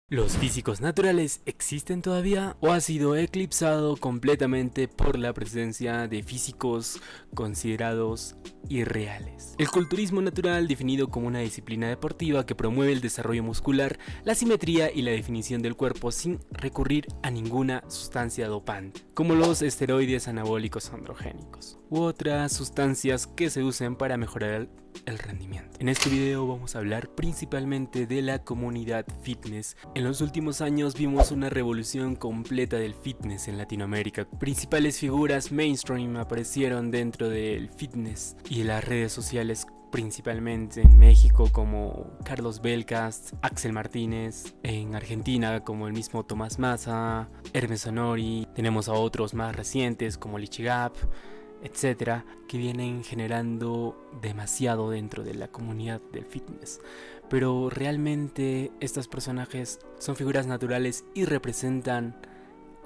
¿Los físicos naturales existen todavía o ha sido eclipsado completamente por la presencia de físicos considerados irreales? El culturismo natural, definido como una disciplina deportiva que promueve el desarrollo muscular, la simetría y la definición del cuerpo sin recurrir a ninguna sustancia dopante, como los esteroides anabólicos androgénicos u otras sustancias que se usan para mejorar el rendimiento. En este video vamos a hablar principalmente de la comunidad fitness. En los últimos años vimos una revolución completa del fitness en Latinoamérica. Principales figuras mainstream aparecieron dentro del fitness y de las redes sociales, principalmente en México como Carlos Belcast, Axel Martínez, en Argentina como el mismo Tomás Massa, Hermes Honori, tenemos a otros más recientes como Lichigap, etcétera, que vienen generando demasiado dentro de la comunidad del fitness. Pero realmente estos personajes son figuras naturales y representan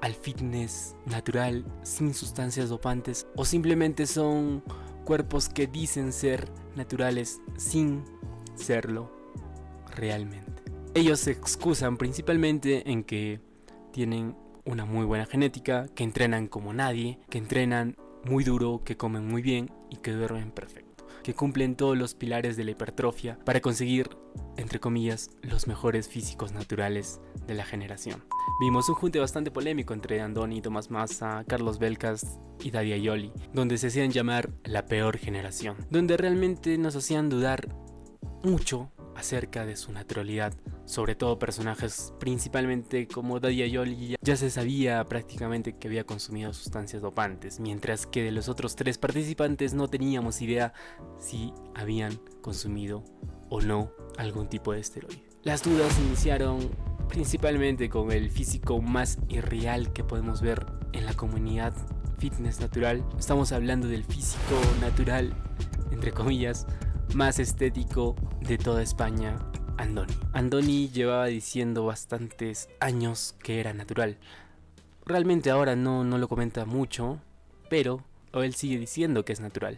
al fitness natural sin sustancias dopantes, o simplemente son cuerpos que dicen ser naturales sin serlo realmente. Ellos se excusan principalmente en que tienen una muy buena genética, que entrenan como nadie, que entrenan muy duro, que comen muy bien y que duermen perfecto, que cumplen todos los pilares de la hipertrofia para conseguir, entre comillas, los mejores físicos naturales de la generación. Vimos un junte bastante polémico entre Andoni, Tomás Massa, Carlos Belcast y Daddy Aioli, donde se hacían llamar la peor generación, donde realmente nos hacían dudar mucho acerca de su naturalidad, sobre todo personajes principalmente como Daddy Aioli. Ya se sabía prácticamente que había consumido sustancias dopantes, mientras que de los otros tres participantes no teníamos idea si habían consumido o no algún tipo de esteroide. Las dudas iniciaron principalmente con el físico más irreal que podemos ver en la comunidad fitness natural. Estamos hablando del físico natural, entre comillas, más estético de toda España, Andoni. Andoni llevaba diciendo bastantes años que era natural. Realmente ahora no lo comenta mucho, pero él sigue diciendo que es natural.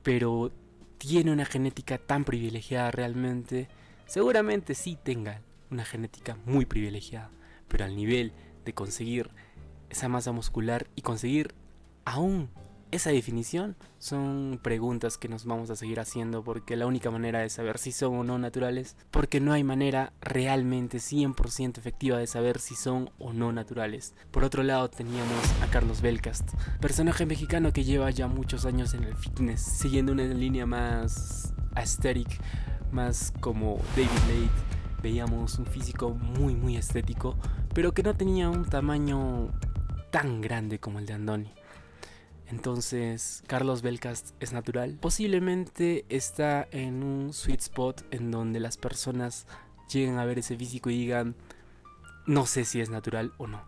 Pero tiene una genética tan privilegiada realmente. Seguramente sí tenga una genética muy privilegiada, pero al nivel de conseguir esa masa muscular y conseguir aún esa definición, son preguntas que nos vamos a seguir haciendo, porque la única manera de saber si son o no naturales, porque no hay manera realmente 100% efectiva de saber si son o no naturales. Por otro lado teníamos a Carlos Belcast, personaje mexicano que lleva ya muchos años en el fitness, siguiendo una línea más aesthetic, más como David Late. Veíamos un físico muy estético, pero que no tenía un tamaño tan grande como el de Andoni. Entonces, Carlos Belcast es natural. Posiblemente está en un sweet spot en donde las personas lleguen a ver ese físico y digan, no sé si es natural o no.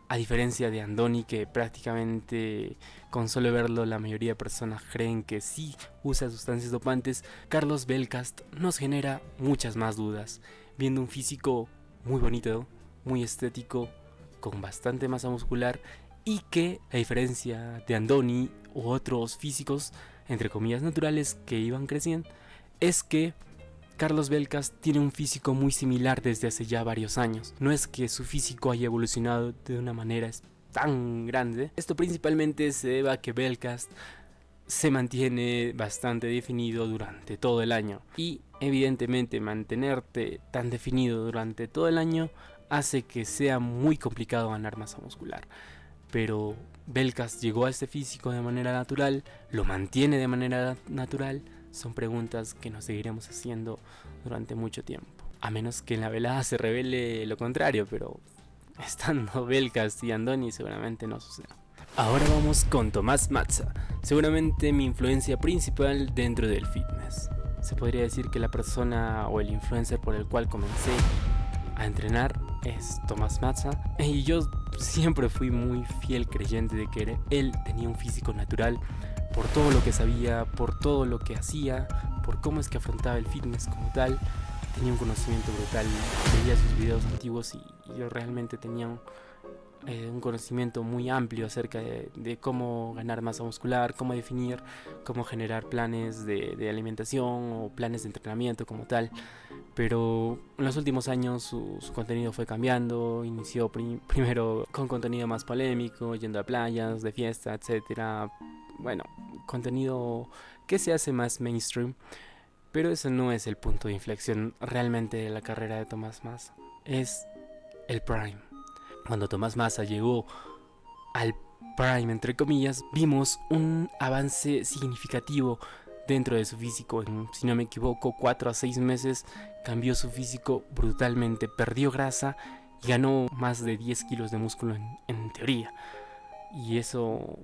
A diferencia de Andoni, que prácticamente con solo verlo la mayoría de personas creen que sí usa sustancias dopantes, Carlos Belcast nos genera muchas más dudas. Viendo un físico muy bonito, muy estético, con bastante masa muscular, y que, a diferencia de Andoni u otros físicos, entre comillas naturales, que iban creciendo, es que Carlos Belcast tiene un físico muy similar desde hace ya varios años. No es que su físico haya evolucionado de una manera tan grande. Esto principalmente se debe a que Belcast se mantiene bastante definido durante todo el año. Y evidentemente mantenerte tan definido durante todo el año hace que sea muy complicado ganar masa muscular. Pero Belcast llegó a este físico de manera natural, lo mantiene de manera natural. Son preguntas que nos seguiremos haciendo durante mucho tiempo, a menos que en la velada se revele lo contrario, pero estando Belcast y Andoni seguramente no suceda. Ahora vamos con Tomás Massa, seguramente mi influencia principal dentro del fitness. Se podría decir que la persona o el influencer por el cual comencé a entrenar es Tomás Massa, y yo siempre fui muy fiel creyente de que él tenía un físico natural por todo lo que sabía, por todo lo que hacía, por cómo es que afrontaba el fitness como tal. Tenía un conocimiento brutal, veía sus videos antiguos y yo realmente tenía un conocimiento muy amplio acerca de cómo ganar masa muscular, cómo definir, cómo generar planes de alimentación o planes de entrenamiento como tal. Pero en los últimos años su contenido fue cambiando. Inició primero con contenido más polémico, yendo a playas, de fiesta, etcétera. Bueno, contenido que se hace más mainstream. Pero ese no es el punto de inflexión realmente de la carrera de Tomás Massa. Es el Prime. Cuando Tomás Massa llegó al Prime, entre comillas, vimos un avance significativo dentro de su físico. En, si no me equivoco, 4 a 6 meses cambió su físico brutalmente. Perdió grasa y ganó más de 10 kilos de músculo en teoría. Y eso,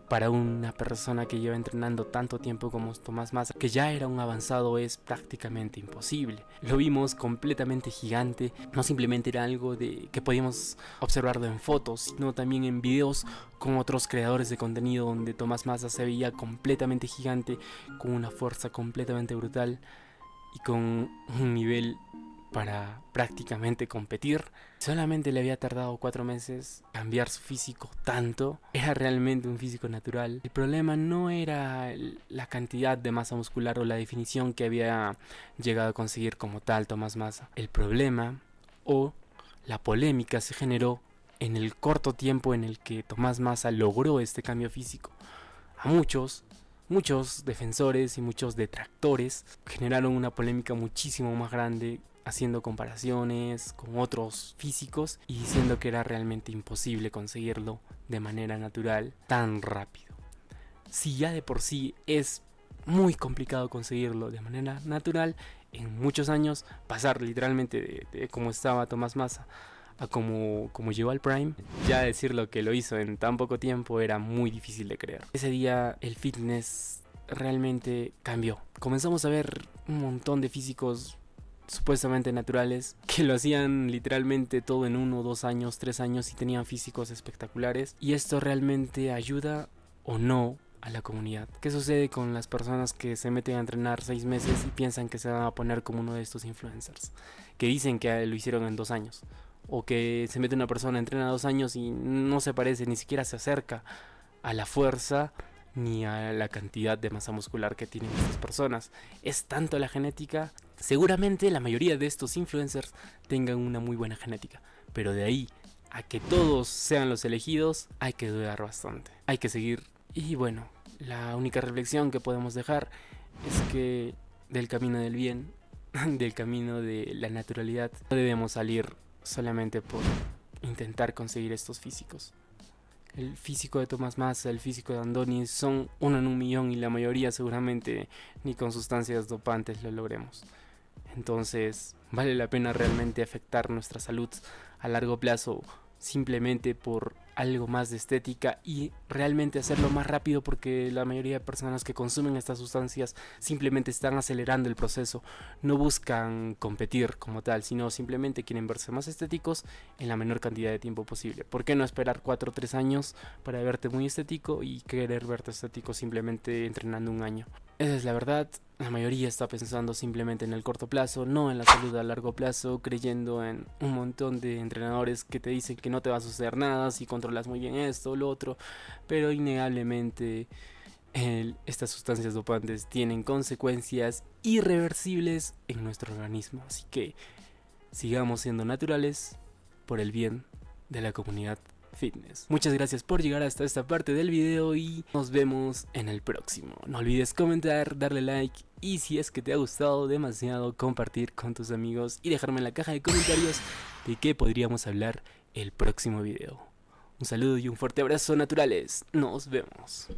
para una persona que lleva entrenando tanto tiempo como Tomás Massa, que ya era un avanzado, es prácticamente imposible. Lo vimos completamente gigante. No simplemente era algo que podíamos observarlo en fotos, sino también en videos con otros creadores de contenido, donde Tomás Massa se veía completamente gigante, con una fuerza completamente brutal y con un nivel para prácticamente competir. Solamente le había tardado 4 meses cambiar su físico tanto. Era realmente un físico natural. El problema no era la cantidad de masa muscular o la definición que había llegado a conseguir como tal Tomás Massa. El problema o la polémica se generó en el corto tiempo en el que Tomás Massa logró este cambio físico. A muchos defensores y muchos detractores generaron una polémica muchísimo más grande, haciendo comparaciones con otros físicos y diciendo que era realmente imposible conseguirlo de manera natural tan rápido. Si ya de por sí es muy complicado conseguirlo de manera natural, en muchos años pasar literalmente de cómo estaba Tomás Massa a como llegó al Prime, ya decirlo que lo hizo en tan poco tiempo era muy difícil de creer. Ese día el fitness realmente cambió. Comenzamos a ver un montón de físicos supuestamente naturales que lo hacían literalmente todo en 1, 2 años, 3 años y tenían físicos espectaculares. ¿Y esto realmente ayuda o no a la comunidad? ¿Qué sucede con las personas que se meten a entrenar 6 meses y piensan que se van a poner como uno de estos influencers que dicen que lo hicieron en 2 años? O que se mete una persona, entrena 2 años y no se parece, ni siquiera se acerca a la fuerza ni a la cantidad de masa muscular que tienen estas personas. Es tanto la genética. Seguramente la mayoría de estos influencers tengan una muy buena genética, pero de ahí a que todos sean los elegidos hay que dudar bastante. Hay que seguir. Y bueno, la única reflexión que podemos dejar es que del camino del bien, del camino de la naturalidad, no debemos salir solamente por intentar conseguir estos físicos. El físico de Tomás Massa, el físico de Andoni son 1 en 1.000.000 y la mayoría seguramente ni con sustancias dopantes lo logremos. Entonces, ¿vale la pena realmente afectar nuestra salud a largo plazo simplemente por algo más de estética y realmente hacerlo más rápido? Porque la mayoría de personas que consumen estas sustancias simplemente están acelerando el proceso, no buscan competir como tal, sino simplemente quieren verse más estéticos en la menor cantidad de tiempo posible. ¿Por qué no esperar 4 o 3 años para verte muy estético y querer verte estético simplemente entrenando 1 año? Esa es la verdad. La mayoría está pensando simplemente en el corto plazo, no en la salud a largo plazo, creyendo en un montón de entrenadores que te dicen que no te va a suceder nada si controlas muy bien esto o lo otro, pero innegablemente estas sustancias dopantes tienen consecuencias irreversibles en nuestro organismo. Así que sigamos siendo naturales por el bien de la comunidad fitness. Muchas gracias por llegar hasta esta parte del video y nos vemos en el próximo. No olvides comentar, darle like y si es que te ha gustado demasiado, compartir con tus amigos y dejarme en la caja de comentarios de qué podríamos hablar el próximo video. Un saludo y un fuerte abrazo, naturales. Nos vemos.